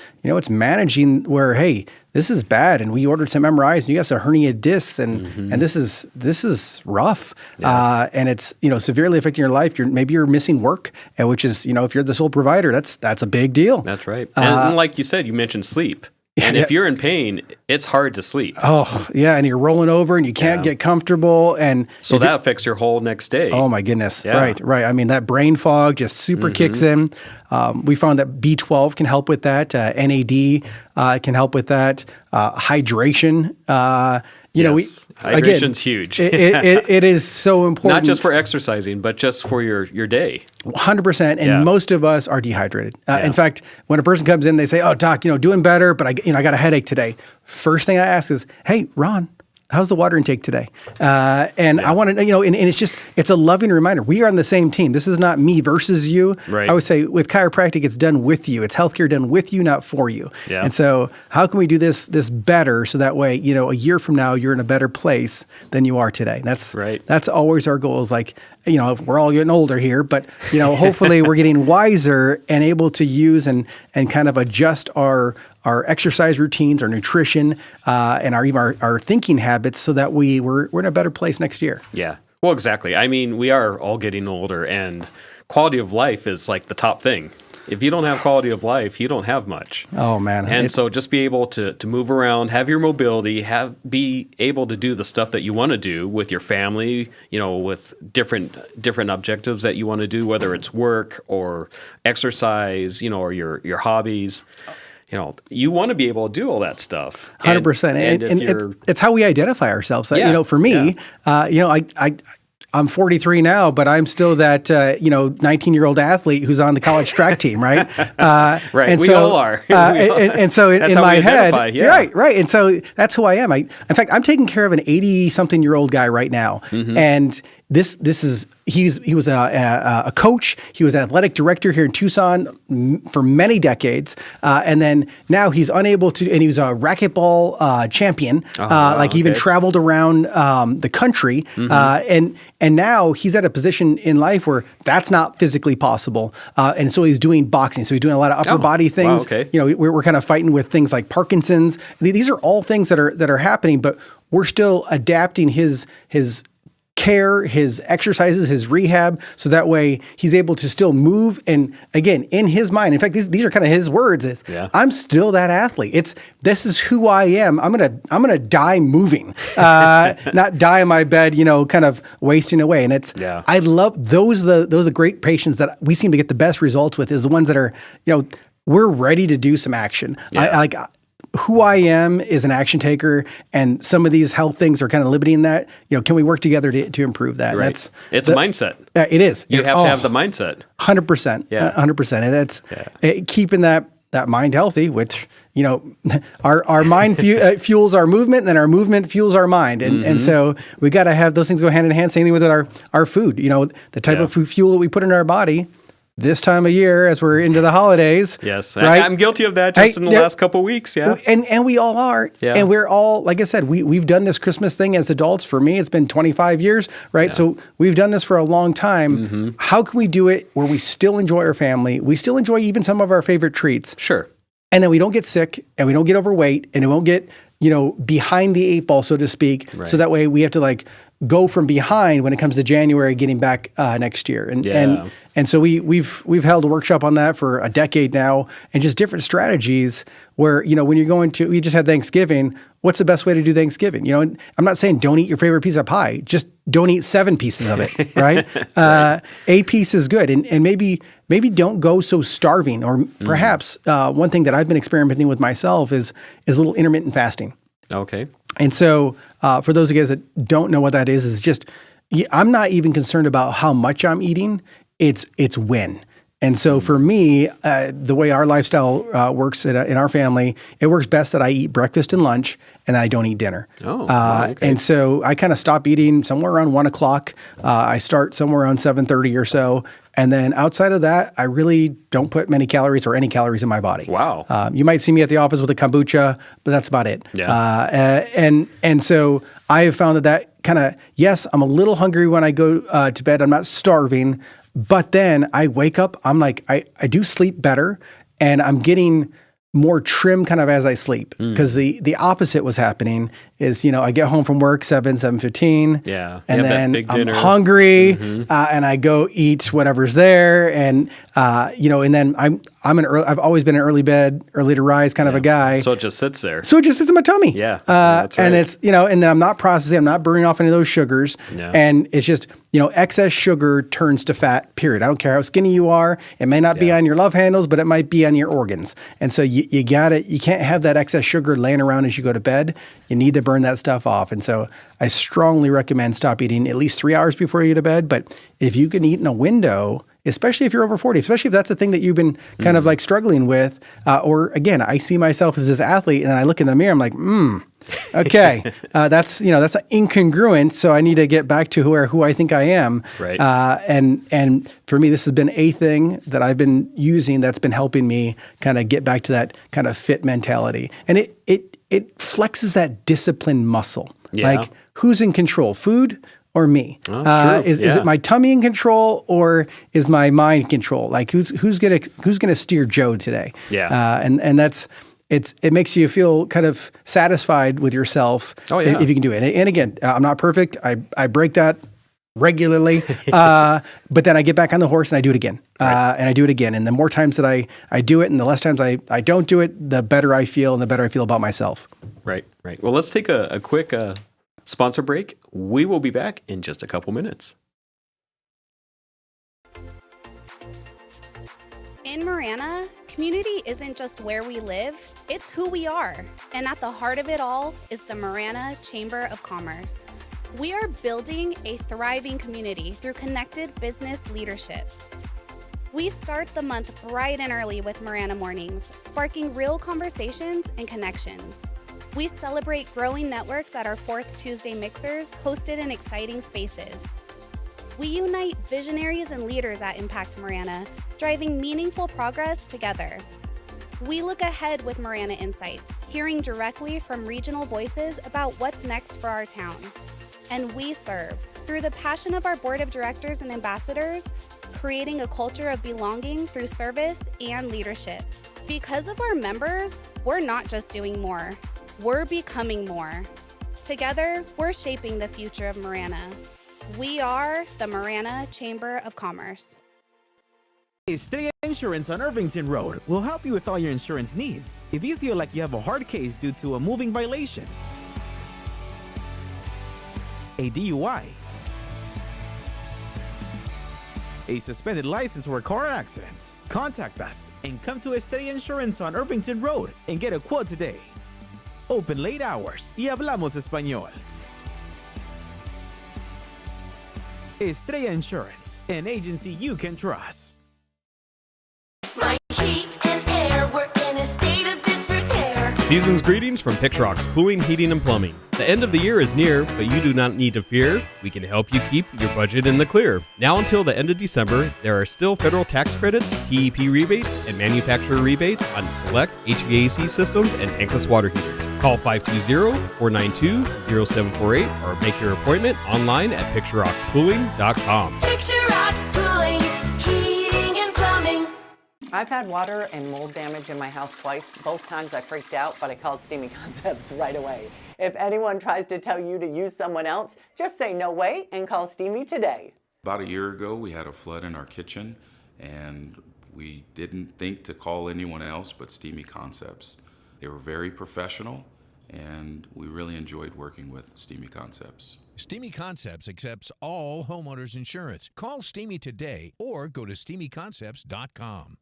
managing where, hey, this is bad, and we ordered some MRIs and you got some herniated discs, and this is rough. Yeah. And it's, severely affecting your life. Maybe you're missing work, which is, if you're the sole provider, that's a big deal. That's right. And like you said, you mentioned sleep. And if you're in pain, it's hard to sleep. Oh, yeah. And you're rolling over and you can't get comfortable. And so that affects your whole next day. Oh, my goodness. Yeah. Right. I mean, that brain fog just super kicks in. We found that B12 can help with that. NAD can help with that. Hydration. Hydration's huge. it is so important. Not just for exercising, but just for your day. 100%. And most of us are dehydrated. In fact, when a person comes in, they say, "Oh, doc, doing better, but I got a headache today." First thing I ask is, "Hey, Ron, how's the water intake today?" I want to, and it's a loving reminder. We are on the same team. This is not me versus you. Right. I would say with chiropractic, it's done with you. It's healthcare done with you, not for you. Yeah. And so how can we do this better so that way, a year from now, you're in a better place than you are today? That's right. That's always our goal is like, we're all getting older here, but, hopefully we're getting wiser and able to use and kind of adjust our exercise routines, our nutrition, and our thinking habits so that we're in a better place next year. Yeah. Well, exactly. I mean, we are all getting older, and quality of life is like the top thing. If you don't have quality of life, you don't have much. Oh, man. And so just be able to move around, have your mobility, be able to do the stuff that you want to do with your family, with different objectives that you want to do, whether it's work or exercise, or your hobbies. You want to be able to do all that stuff. 100%. And it's how we identify ourselves. For me, I'm 43 now, but I'm still that 19-year-old athlete who's on the college track team, right? Right. And we all are. And so in my head, yeah. right. And so that's who I am. In fact, I'm taking care of an 80-something-year-old guy right now, and he was a coach. He was an athletic director here in Tucson for many decades, and then now he's unable to. And he was a racquetball champion. He even traveled around the country, and now he's at a position in life where that's not physically possible. And so he's doing boxing. So he's doing a lot of upper body things. Wow, okay. We're kind of fighting with things like Parkinson's. These are all things that are happening, but we're still adapting his care, his exercises, his rehab, so that way he's able to still move. And again, in his mind, in fact, these are kind of his words, I'm still that athlete. This is who I am. I'm gonna die moving, not die in my bed, kind of wasting away. And I love those are the great patients that we seem to get the best results with, is the ones that are, we're ready to do some action. Yeah. Who I am is an action taker, and some of these health things are kind of limiting that. Can we work together to improve that? Right. It's a mindset. It is. You have to have the mindset. 100%. Yeah. 100%. And that's keeping that mind healthy, which, our mind fuels our movement, and then our movement fuels our mind. And so we got to have those things go hand in hand. Same thing with our food, the type of fuel that we put in our body. This time of year, as we're into the holidays. Yes, right? I'm guilty of that in the last couple of weeks. Yeah, and we all are. Yeah. And we're all, like I said, we've done this Christmas thing as adults. For me, it's been 25 years, right? Yeah. So we've done this for a long time. How can we do it where we still enjoy our family? We still enjoy even some of our favorite treats. Sure. And then we don't get sick, and we don't get overweight, and we won't get behind the eight ball, so to speak. Right. So that way we have to go from behind when it comes to January getting back next year. And so we've held a workshop on that for a decade now, and just different strategies where, when you're going to, we just had Thanksgiving, what's the best way to do Thanksgiving? I'm not saying don't eat your favorite piece of pie, just don't eat 7 pieces of it, right? A piece is good. And maybe don't go so starving, or perhaps one thing that I've been experimenting with myself is a little intermittent fasting. Okay. And so for those of you guys that don't know what that is just, I'm not even concerned about how much I'm eating. It's when. And so for me, the way our lifestyle works in our family, it works best that I eat breakfast and lunch, and I don't eat dinner. Okay. And so I kind of stop eating somewhere around 1 o'clock. I start somewhere around 7:30 or so. And then outside of that, I really don't put many calories or any calories in my body. Wow. You might see me at the office with a kombucha, but that's about it. Yeah. And so I have found that kind of, yes, I'm a little hungry when I go to bed. I'm not starving, but then I wake up, I'm like, I do sleep better, and I'm getting more trim kind of as I sleep, because the opposite was happening is, I get home from work 7:15. Yeah. And then I'm hungry, and I go eat whatever's there. And, and then I've always been an early bed, early to rise kind of a guy. So it just sits there. So it just sits in my tummy. Yeah, that's right. And it's, and then I'm not processing, I'm not burning off any of those sugars. Yeah. And it's just, excess sugar turns to fat, period. I don't care how skinny you are. It may not be on your love handles, but it might be on your organs. And so you can't have that excess sugar laying around as you go to bed. You need to burn that stuff off. And so I strongly recommend stop eating at least 3 hours before you go to bed. But if you can eat in a window, especially if you're over 40, especially if that's the thing that you've been kind of like struggling with. Or again, I see myself as this athlete and I look in the mirror, I'm like, okay, that's incongruent. So I need to get back to who I think I am. Right. And for me, this has been a thing that I've been using that's been helping me kind of get back to that kind of fit mentality. And it flexes that discipline muscle. Yeah. Like who's in control, food or me? Oh, that's true. Is it my tummy in control or is my mind in control? Like who's gonna steer Joe today? Yeah. And that's it makes you feel kind of satisfied with yourself if you can do it. And again, I'm not perfect. I break that regularly, but then I get back on the horse and I do it again, and I do it again. And the more times that I do it, and the less times I don't do it, the better I feel, and the better I feel about myself. Right. Well, let's take a quick sponsor break. We will be back in just a couple minutes. In Marana, community isn't just where we live, it's who we are. And at the heart of it all is the Marana Chamber of Commerce. We are building a thriving community through connected business leadership. We start the month bright and early with Marana Mornings, sparking real conversations and connections. We celebrate growing networks at our 4th Tuesday mixers, hosted in exciting spaces. We unite visionaries and leaders at Impact Marana, driving meaningful progress together. We look ahead with Marana Insights, hearing directly from regional voices about what's next for our town. And we serve through the passion of our board of directors and ambassadors, creating a culture of belonging through service and leadership. Because of our members, we're not just doing more, we're becoming more. Together, we're shaping the future of Marana. We are the Marana Chamber of Commerce. Estrella Insurance on Irvington Road will help you with all your insurance needs. If you feel like you have a hard case due to a moving violation, a DUI, a suspended license or a car accident, contact us and come to Estrella Insurance on Irvington Road and get a quote today. Open late hours y hablamos español. Estrella Insurance, an agency you can trust. My heat and air, we're in a state of disrepair. Season's greetings from Pixrox Cooling, Heating, and Plumbing. The end of the year is near, but you do not need to fear. We can help you keep your budget in the clear. Now until the end of December, there are still federal tax credits, TEP rebates, and manufacturer rebates on select HVAC systems and tankless water heaters. Call 520-492-0748 or make your appointment online at pictureroxcooling.com. Picture Rocks Cooling, Heating and Plumbing. I've had water and mold damage in my house twice. Both times I freaked out, but I called Steamy Concepts right away. If anyone tries to tell you to use someone else, just say no way and call Steamy today. About a year ago, we had a flood in our kitchen, and we didn't think to call anyone else but Steamy Concepts. They were very professional, and we really enjoyed working with Steamy Concepts. Steamy Concepts accepts all homeowners insurance. Call Steamy today or go to steamyconcepts.com.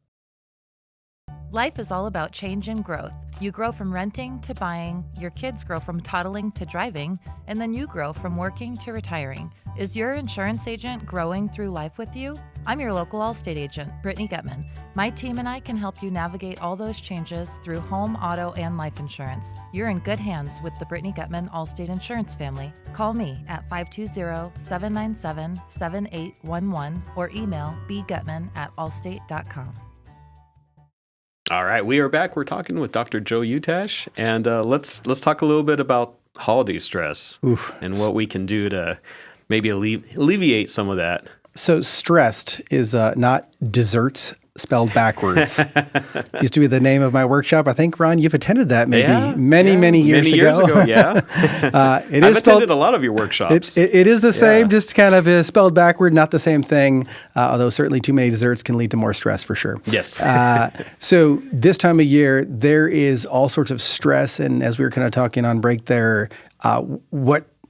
Life is all about change and growth. You grow from renting to buying, your kids grow from toddling to driving, and then you grow from working to retiring. Is your insurance agent growing through life with you? I'm your local Allstate agent, Brittany Gutman. My team and I can help you navigate all those changes through home, auto, and life insurance. You're in good hands with the Brittany Gutman Allstate Insurance family. Call me at 520-797-7811 or email bgutman@allstate.com. All right, we are back. We're talking with Dr. Joe Utash, and let's talk a little bit about holiday stress and what we can do to maybe alleviate some of that. So stressed is not desserts spelled backwards. Used to be the name of my workshop. I think, Ron, you've attended that many years ago. Yeah. I've attended a lot of your workshops. It is the same, just kind of spelled backward, not the same thing, although certainly too many desserts can lead to more stress for sure. Yes. So this time of year, there is all sorts of stress. And as we were kind of talking on break there,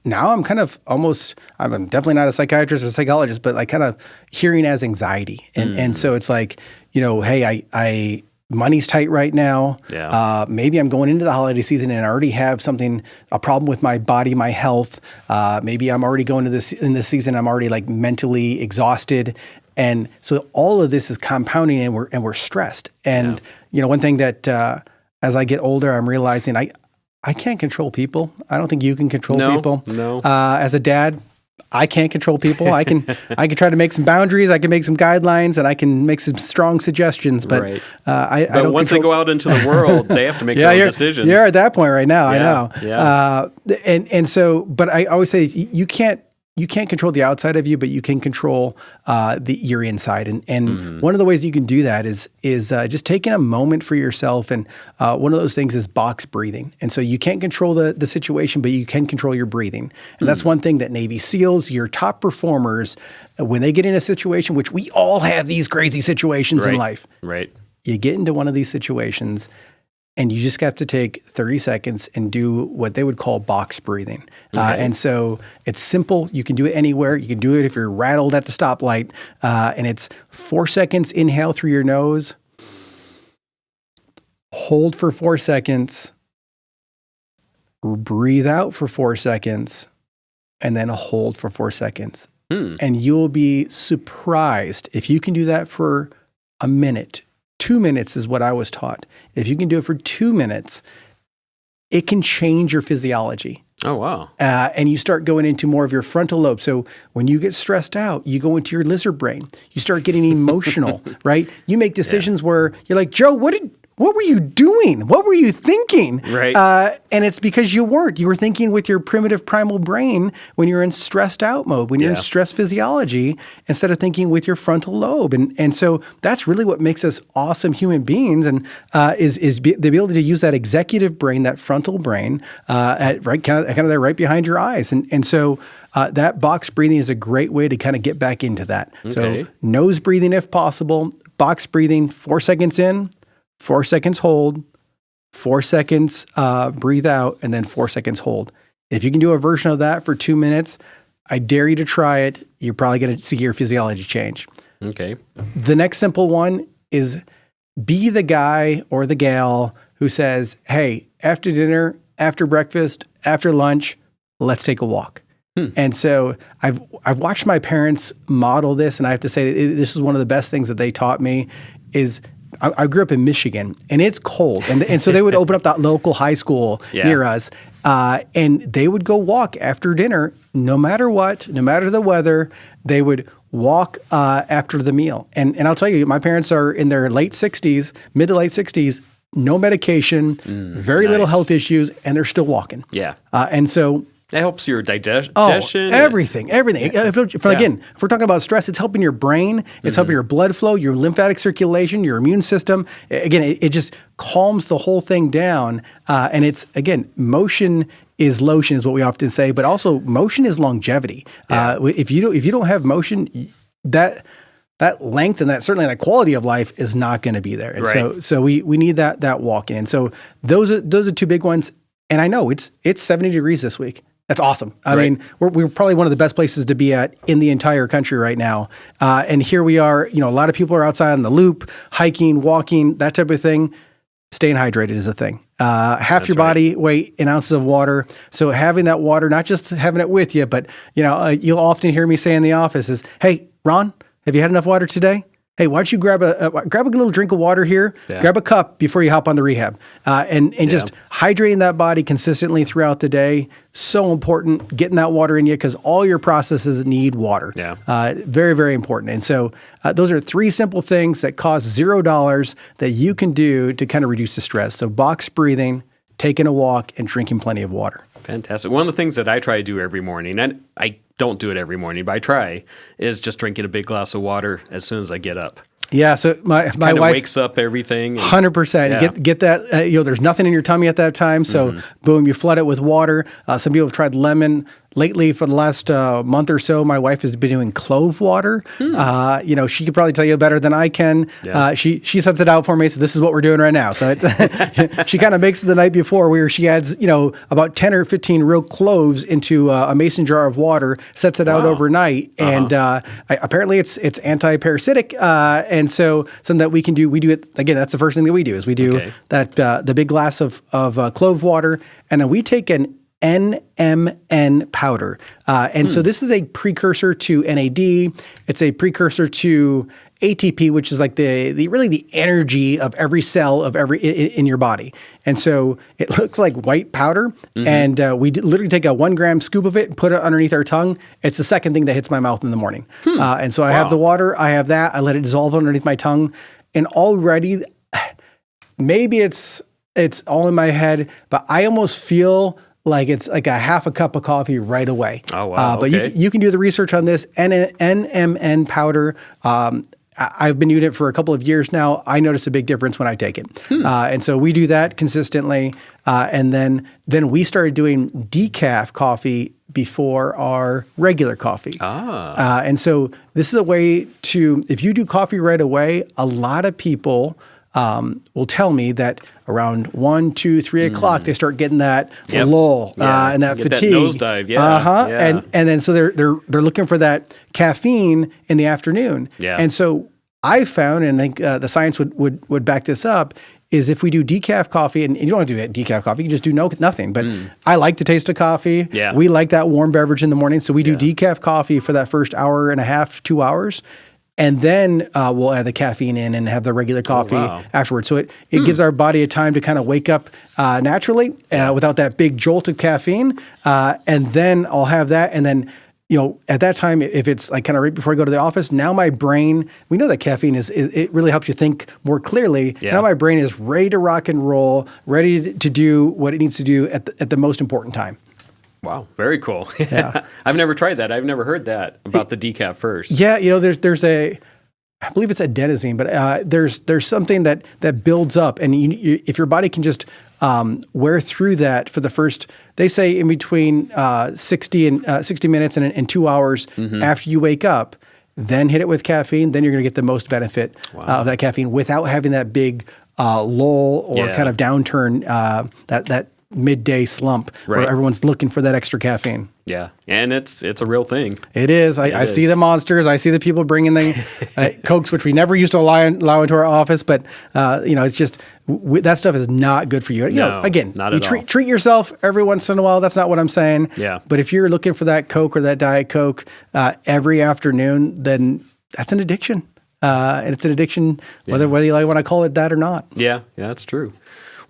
now I'm kind of I'm definitely not a psychiatrist or psychologist, but like kind of hearing as anxiety. And so it's like, hey, I money's tight right now. Yeah. Maybe I'm going into the holiday season and I already have a problem with my body, my health. Maybe I'm already going to in this season, I'm already like mentally exhausted. And so all of this is compounding and we're stressed. And, one thing that as I get older, I'm realizing I can't control people. I don't think you can control people. No. As a dad, I can't control people. I can try to make some boundaries. I can make some guidelines, and I can make some strong suggestions. But right. I don't. Once they go out into the world, they have to make their own decisions. You're at that point right now. Yeah, I know. Yeah. And so, but I always say you can't control the outside of you, but you can control your inside. And one of the ways you can do that is just taking a moment for yourself. And one of those things is box breathing. And so you can't control the situation, but you can control your breathing. And that's one thing that Navy SEALs, your top performers, when they get in a situation, which we all have these crazy situations in life. Right. You get into one of these situations and you just have to take 30 seconds and do what they would call box breathing. Okay. And so it's simple. You can do it anywhere. You can do it if you're rattled at the stoplight. And it's 4 seconds, inhale through your nose, hold for 4 seconds, breathe out for 4 seconds, and then hold for 4 seconds. And you'll be surprised if you can do that for a minute. 2 minutes is what I was taught. If you can do it for 2 minutes, it can change your physiology. Oh, wow. And you start going into more of your frontal lobe. So when you get stressed out, you go into your lizard brain. You start getting emotional, right? You make decisions where you're like, Joe, what were you doing? What were you thinking? Right. And it's because you weren't. You were thinking with your primitive primal brain when you're in stressed out mode, when you're in stress physiology, instead of thinking with your frontal lobe. And so that's really what makes us awesome human beings, and the ability to use that executive brain, that frontal brain, kind of there right behind your eyes. And so that box breathing is a great way to kind of get back into that. Okay. So nose breathing if possible, box breathing, 4 seconds in, 4 seconds hold, 4 seconds breathe out, and then 4 seconds hold. If you can do a version of that for 2 minutes, I dare you to try it. You're probably going to see your physiology change. Okay. The next simple one is be the guy or the gal who says, hey, after dinner, after breakfast, after lunch, let's take a walk. And so I've watched my parents model this, and I have to say this is one of the best things that they taught me is I grew up in Michigan, and it's cold. And so they would open up that local high school near us, and they would go walk after dinner, no matter what, no matter the weather. They would walk after the meal. And I'll tell you, my parents are in their mid to late 60s, no medication, very little health issues, and they're still walking. Yeah. And so that helps your digestion. Everything. Again, if we're talking about stress, it's helping your brain. It's helping your blood flow, your lymphatic circulation, your immune system. Again, it just calms the whole thing down. And it's, again, motion is lotion is what we often say, but also motion is longevity. Yeah. If you don't have motion, that length and certainly that quality of life is not going to be there. And right. so we need that walking. And so those are two big ones. And I know it's 70 degrees this week. That's awesome. I mean, we're probably one of the best places to be at in the entire country right now. And here we are, a lot of people are outside on the loop, hiking, walking, that type of thing. Staying hydrated is a thing. Half your body weight in ounces of water. So having that water, not just having it with you, but, you'll often hear me say in the office is, hey, Ron, have you had enough water today? Hey, why don't you grab a little drink of water here, grab a cup before you hop on the rehab. And just hydrating that body consistently throughout the day, so important, getting that water in you because all your processes need water. Yeah. Very, very important. And so those are three simple things that cost $0 that you can do to kind of reduce the stress. So box breathing, taking a walk, and drinking plenty of water. Fantastic. One of the things that I try to do every morning, and I don't do it every morning, but I try, is just drinking a big glass of water as soon as I get up. Yeah, so my Kind of wife wakes up everything. 100%. Yeah. Get that. There's nothing in your tummy at that time, so boom, you flood it with water. Some people have tried lemon. Lately, for the last month or so, my wife has been doing clove water. She could probably tell you better than I can. Yeah. She sets it out for me, so this is what we're doing right now. So she kind of makes it the night before, where she adds about 10 or 15 real cloves into a mason jar of water, sets it out overnight, and apparently it's anti-parasitic, and so something that we can do. We do it again. That's the first thing that we do is we do that the big glass of clove water, and then we take an NMN powder. So this is a precursor to NAD. It's a precursor to ATP, which is like the energy of every cell of in your body. And so it looks like white powder. And we literally take a 1 gram scoop of it and put it underneath our tongue. It's the second thing that hits my mouth in the morning. And so I have the water, I have that, I let it dissolve underneath my tongue. And already, maybe it's all in my head, but I almost feel like it's like a half a cup of coffee right away. Oh, wow. But you can do the research on this. NMN powder. I've been using it for a couple of years now. I notice a big difference when I take it. And so we do that consistently. And then we started doing decaf coffee before our regular coffee. And so this is a way to, if you do coffee right away, a lot of people will tell me that around 1, 2, 3 o'clock they start getting that lull and that fatigue. That nosedive, And then so they're looking for that caffeine in the afternoon. And so I found, and I think the science would back this up, is if we do decaf coffee, and you don't have to do decaf coffee, you can just do nothing. But I like the taste of coffee. We like that warm beverage in the morning, so we do decaf coffee for that first hour and a half, 2 hours. And then we'll add the caffeine in and have the regular coffee afterwards. So it gives our body a time to kind of wake up naturally without that big jolt of caffeine. And then I'll have that. And then, at that time, if it's like kind of right before I go to the office, now my brain, we know that caffeine it really helps you think more clearly. Now my brain is ready to rock and roll, ready to do what it needs to do at the most important time. Wow, very cool. I've never tried that. I've never heard that about the decaf first. Yeah, there's I believe it's adenosine, but there's something that builds up, and if your body can just wear through that for the first, they say in between 60 minutes and 2 hours after you wake up, then hit it with caffeine, then you're going to get the most benefit of that caffeine without having that big lull or kind of downturn, that midday slump where everyone's looking for that extra caffeine. Yeah, and it's a real thing. It is. I see the monsters. I see the people bringing the Cokes, which we never used to allow into our office. But it's just that stuff is not good for you. Again, not at all. Treat yourself every once in a while. That's not what I'm saying. Yeah. But if you're looking for that Coke or that Diet Coke every afternoon, then that's an addiction. And it's an addiction, whether you want to call it that or not. Yeah, that's true.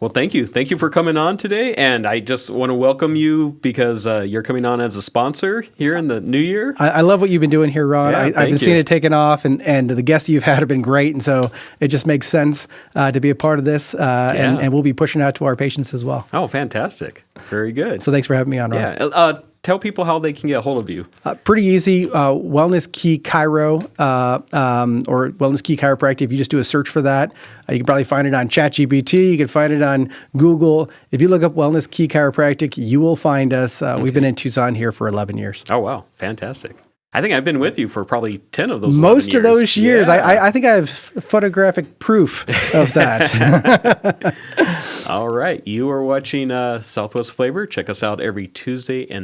Well, thank you. Thank you for coming on today. And I just want to welcome you because you're coming on as a sponsor here in the new year. I love what you've been doing here, Ron. I've been seeing it taken off, and the guests you've had have been great. And so it just makes sense to be a part of this. And we'll be pushing out to our patients as well. Oh, fantastic. Very good. So thanks for having me on, Ron. Yeah. Tell people how they can get a hold of you. Pretty easy. Wellness Key Chiro or Wellness Key Chiropractic. If you just do a search for that, you can probably find it on ChatGPT. You can find it on Google. If you look up Wellness Key Chiropractic, you will find us. We've been in Tucson here for 11 years. Oh, wow. Fantastic. I think I've been with you for probably 10 of those Most of those years. Yeah. I think I have photographic proof of that. All right. You are watching Southwest Flavor. Check us out every Tuesday and